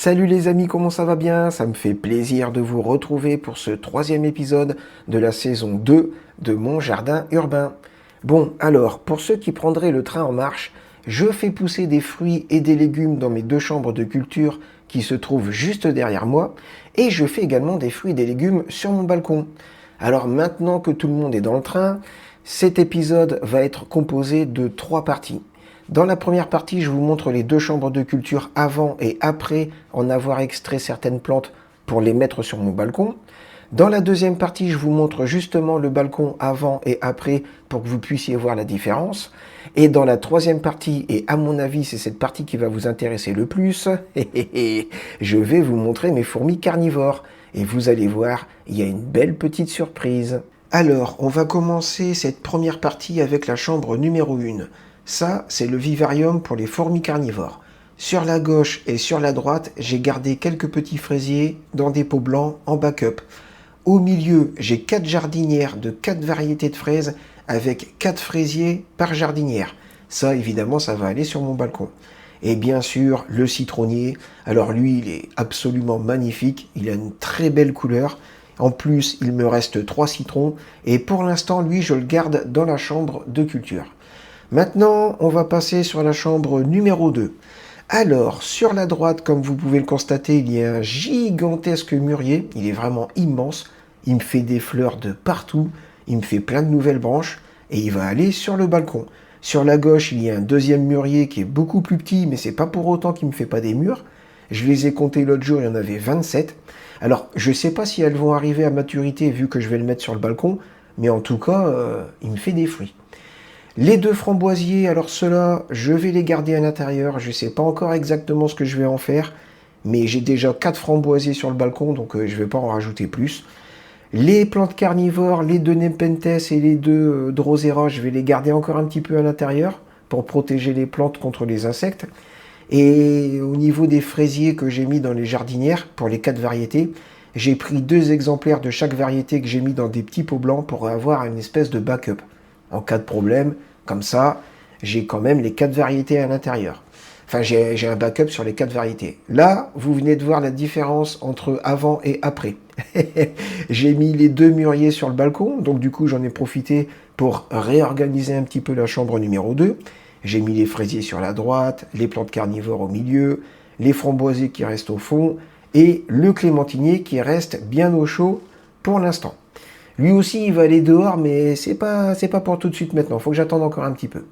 Salut les amis, comment ça va bien? Ça me fait plaisir de vous retrouver pour ce troisième épisode de la saison 2 de Mon Jardin Urbain. Bon, alors, pour ceux qui prendraient le train en marche, je fais pousser des fruits et des légumes dans mes deux chambres de culture qui se trouvent juste derrière moi, et je fais également des fruits et des légumes sur mon balcon. Alors maintenant que tout le monde est dans le train, cet épisode va être composé de 3 parties. Dans la première partie, je vous montre les deux chambres de culture avant et après en avoir extrait certaines plantes pour les mettre sur mon balcon. Dans la deuxième partie, je vous montre justement le balcon avant et après pour que vous puissiez voir la différence. Et dans la troisième partie, et à mon avis c'est cette partie qui va vous intéresser le plus, je vais vous montrer mes fourmis carnivores. Et vous allez voir, il y a une belle petite surprise. Alors, on va commencer cette première partie avec la chambre numéro 1. Ça, c'est le vivarium pour les fourmis carnivores. Sur la gauche et sur la droite, j'ai gardé quelques petits fraisiers dans des pots blancs en backup. Au milieu, j'ai 4 jardinières de 4 variétés de fraises avec 4 fraisiers par jardinière. Ça, évidemment, ça va aller sur mon balcon. Et bien sûr, le citronnier. Alors lui, il est absolument magnifique. Il a une très belle couleur. En plus, il me reste 3 citrons. Et pour l'instant, lui, je le garde dans la chambre de culture. Maintenant, on va passer sur la chambre numéro 2. Alors, sur la droite, comme vous pouvez le constater, il y a un gigantesque mûrier. Il est vraiment immense. Il me fait des fleurs de partout. Il me fait plein de nouvelles branches. Et il va aller sur le balcon. Sur la gauche, il y a un deuxième mûrier qui est beaucoup plus petit, mais c'est pas pour autant qu'il me fait pas des mûres. Je les ai comptés l'autre jour, il y en avait 27. Alors, je sais pas si elles vont arriver à maturité vu que je vais le mettre sur le balcon, mais en tout cas, il me fait des fruits. Les 2 framboisiers, alors ceux-là, je vais les garder à l'intérieur. Je ne sais pas encore exactement ce que je vais en faire, mais j'ai déjà 4 framboisiers sur le balcon, donc je ne vais pas en rajouter plus. Les plantes carnivores, les 2 Nepenthes et les 2 Drosera, je vais les garder encore un petit peu à l'intérieur pour protéger les plantes contre les insectes. Et au niveau des fraisiers que j'ai mis dans les jardinières, pour les 4 variétés, j'ai pris 2 exemplaires de chaque variété que j'ai mis dans des petits pots blancs pour avoir une espèce de backup. En cas de problème, comme ça, j'ai quand même les 4 variétés à l'intérieur. Enfin, j'ai un backup sur les 4 variétés. Là, vous venez de voir la différence entre avant et après. J'ai mis les 2 mûriers sur le balcon, donc du coup, j'en ai profité pour réorganiser un petit peu la chambre numéro 2. J'ai mis les fraisiers sur la droite, les plantes carnivores au milieu, les framboisiers qui restent au fond, et le clémentinier qui reste bien au chaud pour l'instant. Lui aussi, il va aller dehors, mais c'est pas pour tout de suite maintenant. Il faut que j'attende encore un petit peu.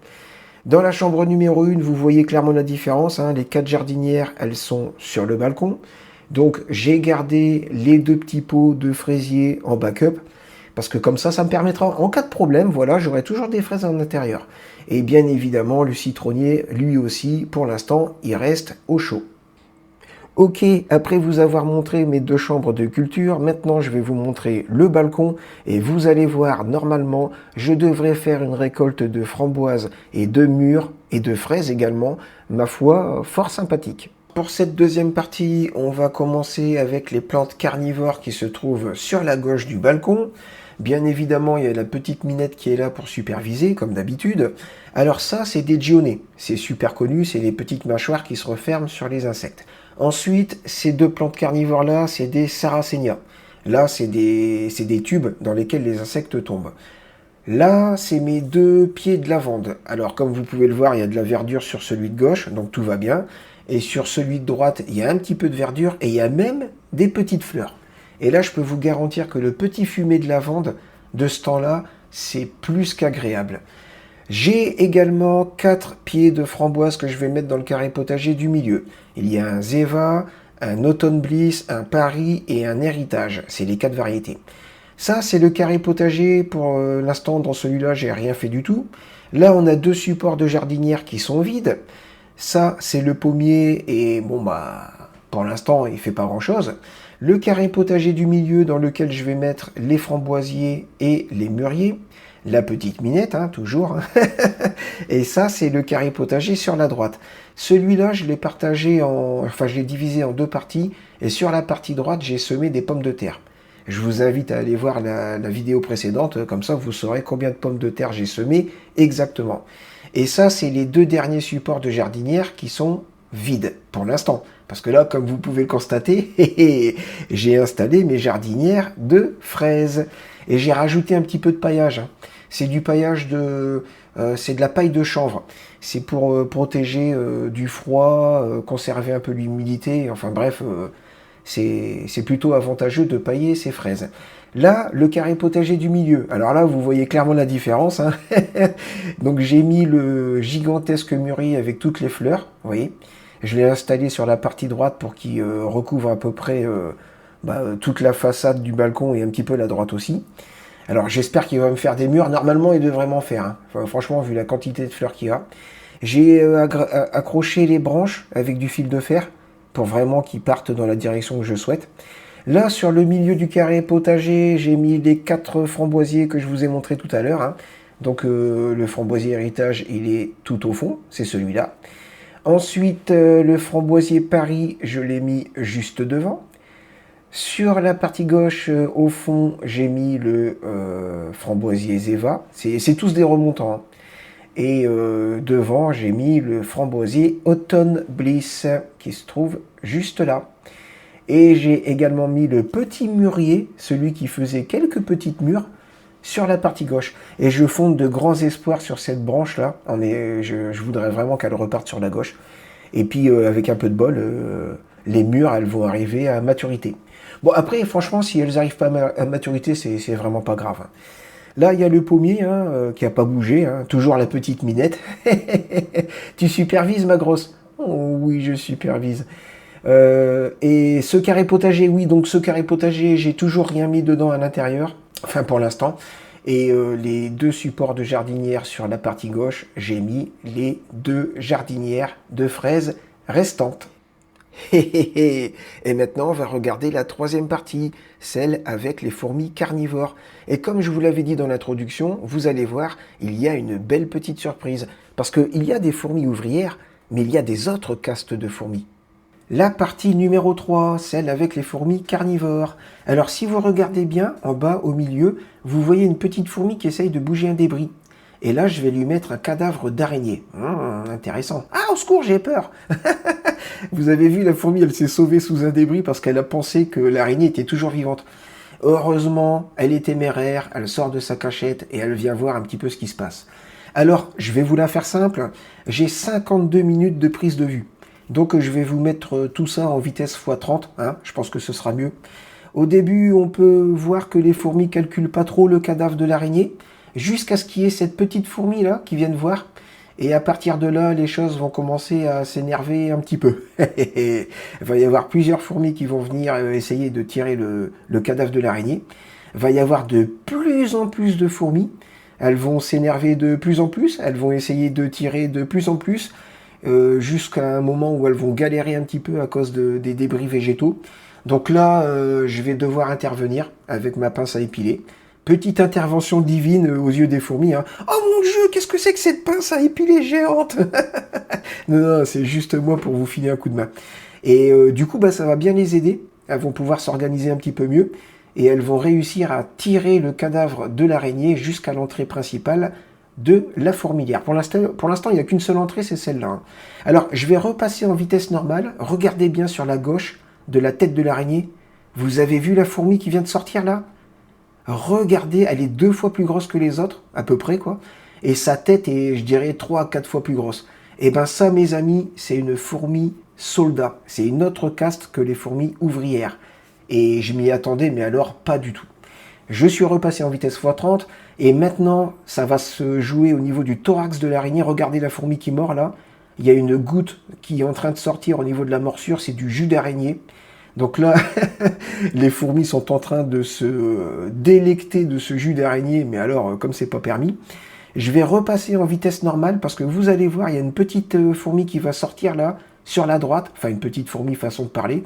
Dans la chambre numéro 1, vous voyez clairement la différence. Les 4 jardinières, elles sont sur le balcon. Donc, j'ai gardé les 2 petits pots de fraisiers en backup. Parce que comme ça me permettra, en cas de problème, voilà, j'aurai toujours des fraises à l'intérieur. Et bien évidemment, le citronnier, lui aussi, pour l'instant, il reste au chaud. Ok, après vous avoir montré mes 2 chambres de culture, maintenant je vais vous montrer le balcon et vous allez voir, normalement, je devrais faire une récolte de framboises et de mûres et de fraises également, ma foi, fort sympathique. Pour cette deuxième partie, on va commencer avec les plantes carnivores qui se trouvent sur la gauche du balcon. Bien évidemment, il y a la petite minette qui est là pour superviser, comme d'habitude. Alors ça, c'est des Dionnées. C'est super connu, c'est les petites mâchoires qui se referment sur les insectes. Ensuite, ces 2 plantes carnivores-là, c'est des Sarracenia. Là, c'est des tubes dans lesquels les insectes tombent. Là, c'est mes 2 pieds de lavande. Alors, comme vous pouvez le voir, il y a de la verdure sur celui de gauche, donc tout va bien. Et sur celui de droite, il y a un petit peu de verdure et il y a même des petites fleurs. Et là, je peux vous garantir que le petit fumet de lavande de ce temps-là, c'est plus qu'agréable. J'ai également 4 pieds de framboise que je vais mettre dans le carré potager du milieu. Il y a un Zeva, un Autumn Bliss, un Paris et un Héritage. C'est les 4 variétés. Ça, c'est le carré potager. Pour l'instant, dans celui-là, j'ai rien fait du tout. Là, on a 2 supports de jardinière qui sont vides. Ça, c'est le pommier et bon, pour l'instant, il fait pas grand-chose. Le carré potager du milieu dans lequel je vais mettre les framboisiers et les mûriers. La petite minette, toujours. Et ça, c'est le carré potager sur la droite. Celui-là, je l'ai je l'ai divisé en 2 parties. Et sur la partie droite, j'ai semé des pommes de terre. Je vous invite à aller voir la vidéo précédente. Comme ça, vous saurez combien de pommes de terre j'ai semé exactement. Et ça, c'est les 2 derniers supports de jardinière qui sont vides pour l'instant. Parce que là, comme vous pouvez le constater, j'ai installé mes jardinières de fraises. Et j'ai rajouté un petit peu de paillage, hein. C'est du paillage c'est de la paille de chanvre. C'est pour protéger du froid, conserver un peu l'humidité. Enfin bref, c'est plutôt avantageux de pailler ces fraises. Là, le carré potager du milieu. Alors là, vous voyez clairement la différence, hein. Donc j'ai mis le gigantesque mûrier avec toutes les fleurs. Vous voyez, je l'ai installé sur la partie droite pour qu'il recouvre à peu près toute la façade du balcon et un petit peu la droite aussi. Alors j'espère qu'il va me faire des murs. Normalement, il devrait m'en faire, hein. Enfin, franchement, vu la quantité de fleurs qu'il y a. J'ai accroché les branches avec du fil de fer pour vraiment qu'ils partent dans la direction que je souhaite. Là, sur le milieu du carré potager, j'ai mis les 4 framboisiers que je vous ai montré tout à l'heure, hein. Donc le framboisier héritage, il est tout au fond, c'est celui-là. Ensuite, le framboisier Paris, je l'ai mis juste devant. Sur la partie gauche, au fond, j'ai mis le framboisier Zeva. C'est tous des remontants, hein. Et devant, j'ai mis le framboisier Autumn Bliss, qui se trouve juste là. Et j'ai également mis le petit mûrier, celui qui faisait quelques petites mûres, sur la partie gauche. Et je fonde de grands espoirs sur cette branche-là. Je voudrais vraiment qu'elle reparte sur la gauche. Et puis, avec un peu de bol, les mûres, elles vont arriver à maturité. Bon, après, franchement, si elles n'arrivent pas à maturité, c'est vraiment pas grave, hein. Là, il y a le pommier, hein, qui n'a pas bougé, hein, toujours la petite Minette. Tu supervises, ma grosse? Oh, oui, je supervise. Et ce carré potager, oui, donc ce carré potager, j'ai toujours rien mis dedans à l'intérieur, enfin pour l'instant. Et les 2 supports de jardinière sur la partie gauche, j'ai mis les 2 jardinières de fraises restantes. Et maintenant, on va regarder la 3e partie, celle avec les fourmis carnivores. Et comme je vous l'avais dit dans l'introduction, vous allez voir, il y a une belle petite surprise. Parce qu'il y a des fourmis ouvrières, mais il y a des autres castes de fourmis. La partie numéro 3, celle avec les fourmis carnivores. Alors si vous regardez bien, en bas au milieu, vous voyez une petite fourmi qui essaye de bouger un débris. Et là, je vais lui mettre un cadavre d'araignée. Intéressant. Ah, au secours, j'ai peur. Vous avez vu, la fourmi, elle s'est sauvée sous un débris parce qu'elle a pensé que l'araignée était toujours vivante. Heureusement, elle est téméraire, elle sort de sa cachette et elle vient voir un petit peu ce qui se passe. Alors, je vais vous la faire simple. J'ai 52 minutes de prise de vue. Donc, je vais vous mettre tout ça en vitesse x30. Hein, je pense que ce sera mieux. Au début, on peut voir que les fourmis calculent pas trop le cadavre de l'araignée, jusqu'à ce qu'il y ait cette petite fourmi là qui vienne voir. Et à partir de là, les choses vont commencer à s'énerver un petit peu. Il va y avoir plusieurs fourmis qui vont venir essayer de tirer le cadavre de l'araignée. Il va y avoir de plus en plus de fourmis. Elles vont s'énerver de plus en plus. Elles vont essayer de tirer de plus en plus. Jusqu'à un moment où elles vont galérer un petit peu à cause des débris végétaux. Donc là, je vais devoir intervenir avec ma pince à épiler. Petite intervention divine aux yeux des fourmis, hein. Oh mon Dieu, qu'est-ce que c'est que cette pince à épiler géante? Non, c'est juste moi pour vous filer un coup de main. Et du coup, ça va bien les aider. Elles vont pouvoir s'organiser un petit peu mieux. Et elles vont réussir à tirer le cadavre de l'araignée jusqu'à l'entrée principale de la fourmilière. Pour l'instant, il n'y a qu'une seule entrée, c'est celle-là, hein. Alors, je vais repasser en vitesse normale. Regardez bien sur la gauche de la tête de l'araignée. Vous avez vu la fourmi qui vient de sortir là? Regardez, elle est 2 fois plus grosse que les autres, à peu près, quoi. Et sa tête est, je dirais, 3 à 4 fois plus grosse. Et ben ça, mes amis, c'est une fourmi soldat. C'est une autre caste que les fourmis ouvrières. Et je m'y attendais, mais alors pas du tout. Je suis repassé en vitesse x30, et maintenant, ça va se jouer au niveau du thorax de l'araignée. Regardez la fourmi qui mord, là. Il y a une goutte qui est en train de sortir au niveau de la morsure, c'est du jus d'araignée. Donc là, les fourmis sont en train de se délecter de ce jus d'araignée, mais alors, comme c'est pas permis, je vais repasser en vitesse normale parce que vous allez voir, il y a une petite fourmi qui va sortir là, sur la droite, enfin une petite fourmi façon de parler.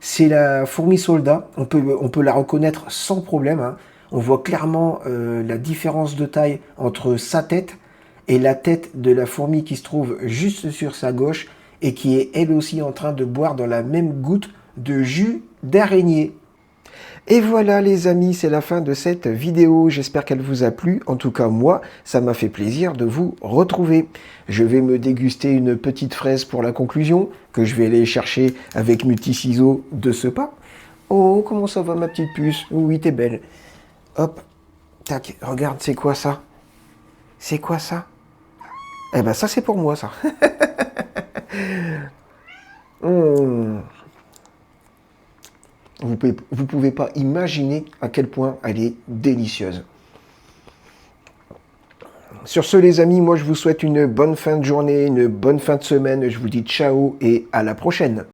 C'est la fourmi soldat, on peut la reconnaître sans problème, hein. On voit clairement la différence de taille entre sa tête et la tête de la fourmi qui se trouve juste sur sa gauche et qui est elle aussi en train de boire dans la même goutte de jus d'araignée. Et voilà les amis, c'est la fin de cette vidéo. J'espère qu'elle vous a plu. En tout cas, moi, ça m'a fait plaisir de vous retrouver. Je vais me déguster une petite fraise pour la conclusion, que je vais aller chercher avec mes petits ciseaux de ce pas. Oh, comment ça va ma petite puce? Oui, t'es belle. Hop, tac, regarde, c'est quoi ça? C'est quoi ça? Eh ben ça c'est pour moi ça. Mmh. Vous pouvez pas imaginer à quel point elle est délicieuse. Sur ce les amis, moi je vous souhaite une bonne fin de journée, une bonne fin de semaine. Je vous dis ciao et à la prochaine.